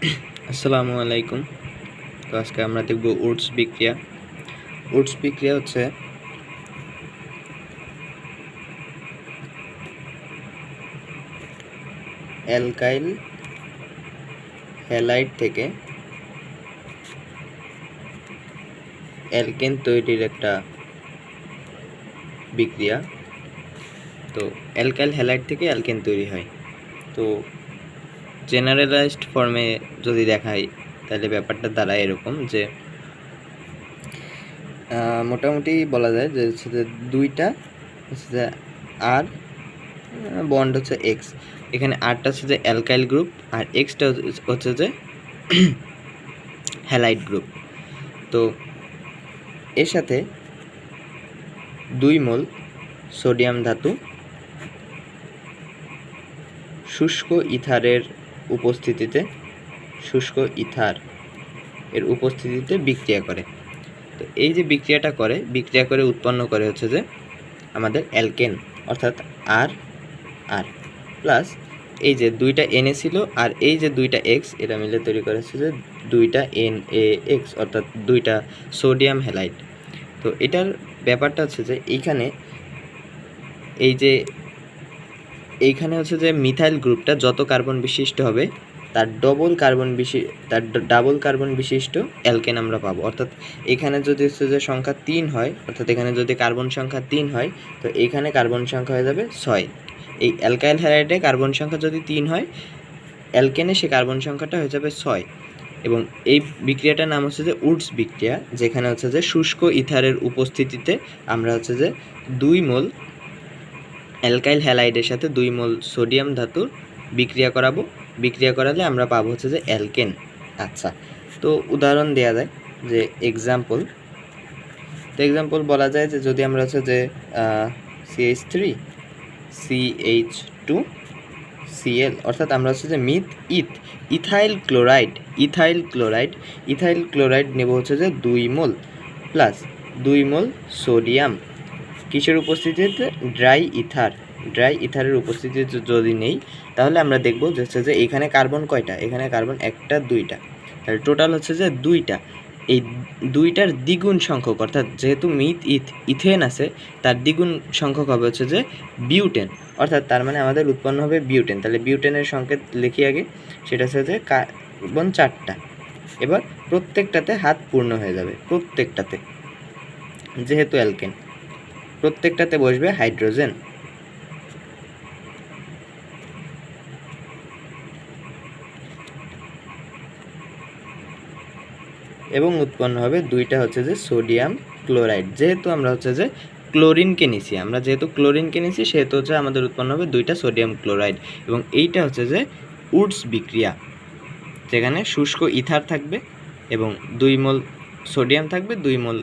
আসসালামু আলাইকুম। তো আজকে আমরা দেখব উডস বিক্রিয়া। উডস বিক্রিয়া হচ্ছে অ্যালকাইল হ্যালাইড থেকে অ্যালকেন তৈরির একটা বিক্রিয়া। তো অ্যালকাইল হ্যালাইড থেকে অ্যালকেন তৈরি হয়। তো জেনারেলাইজড ফর্মে যদি দেখাই তাহলে ব্যাপারটা দাঁড়ায় এরকম যে মোটামুটি বলা যায় যে হচ্ছে যে দুইটা হচ্ছে যে আর বন্ড হচ্ছে এক্স, এখানে আরটা হচ্ছে যে অ্যালকাইল গ্রুপ আর এক্সটা হচ্ছে যে হ্যালাইড গ্রুপ। তো এর সাথে 2 মোল সোডিয়াম ধাতু শুষ্ক ইথারের উপস্থিতিতে বিক্রিয়া করে। তো এই যে বিক্রিয়া করে উৎপন্ন করে হচ্ছে যে আমাদের অ্যালকেন, অর্থাৎ আর আর প্লাস এই যে দুইটা এন এ ছিল আর এই যে দুইটা এক্স, এটা মিলে তৈরি করে হচ্ছে যে দুইটা এন এ এক্স, অর্থাৎ দুইটা সোডিয়াম হ্যালাইড। তো এটার ব্যাপারটা হচ্ছে যে এইখানে হচ্ছে যে মিথাইল গ্রুপটা যত কার্বন বিশিষ্ট হবে তার ডাবল কার্বন বিশিষ্ট অ্যালকেন আমরা পাবো। অর্থাৎ এখানে যদি হচ্ছে যে সংখ্যা 3 হয়, অর্থাৎ এখানে যদি কার্বন সংখ্যা 3 হয় তো এইখানে কার্বন সংখ্যা হয়ে যাবে 6। এই অ্যালকাইল হ্যালাইডে কার্বন সংখ্যা যদি 3 হয়, অ্যালকেনে সে কার্বন সংখ্যাটা হয়ে যাবে 6। এবং এই বিক্রিয়াটার নাম হচ্ছে যে উডস বিক্রিয়া, যেখানে হচ্ছে যে শুষ্ক ইথারের উপস্থিতিতে আমরা হচ্ছে যে 2 মোল অ্যালকাইল হ্যালাইডের সাথে 2 মোল সোডিয়াম ধাতুর বিক্রিয়া করালে আমরা পাবো হচ্ছে যে অ্যালকেন। আচ্ছা, তো উদাহরণ দেওয়া যায় যে এক্সাম্পল বলা যায় যে যদি আমরা হচ্ছে যে CH3 CH2 Cl, অর্থাৎ আমরা হচ্ছে যে ইথাইল ক্লোরাইড নেব হচ্ছে যে 2 মোল প্লাস 2 মোল সোডিয়াম কিসের উপস্থিতিতে? ড্রাই ইথারের উপস্থিতিতে যদি নেই তাহলে আমরা দেখব যে হচ্ছে যে এখানে কার্বন কয়টা, এখানে কার্বন 1টা 2টা, তাহলে টোটাল হচ্ছে যে 2টা। এই 2টার দ্বিগুণ সংখ্যক, অর্থাৎ যেহেতু ইথেন আছে তার দ্বিগুণ সংখ্যক হবে হচ্ছে যে বিউটেন, অর্থাৎ তার মানে আমাদের উৎপন্ন হবে বিউটেন। তাহলে বিউটেনের সংকেত লিখি আগে, সেটা হচ্ছে যে কার্বন 4টা। এবার প্রত্যেকটাতে হাত পূর্ণ হয়ে যাবে, প্রত্যেকটাতে যেহেতু অ্যালকেন প্রত্যেকটাতে বসবে হাইড্রোজেন। এবং উৎপন্ন হবে 2টা হচ্ছে যে সোডিয়াম ক্লোরাইড। যেহেতু আমরা হচ্ছে যে ক্লোরিনকে নিছি সেহেতু হচ্ছে আমাদের উৎপন্ন হবে 2টা সোডিয়াম ক্লোরাইড। এবং এইটা হচ্ছে যে উডস বিক্রিয়া, যেখানে শুষ্ক ইথার থাকবে এবং 2 মোল সোডিয়াম থাকবে, 2 মোল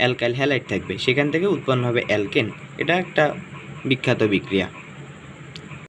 অ্যালকাইল হ্যালাইড থাকবে, সেখান থেকে উৎপন্ন হবে অ্যালকেন। এটা একটা বিখ্যাত বিক্রিয়া।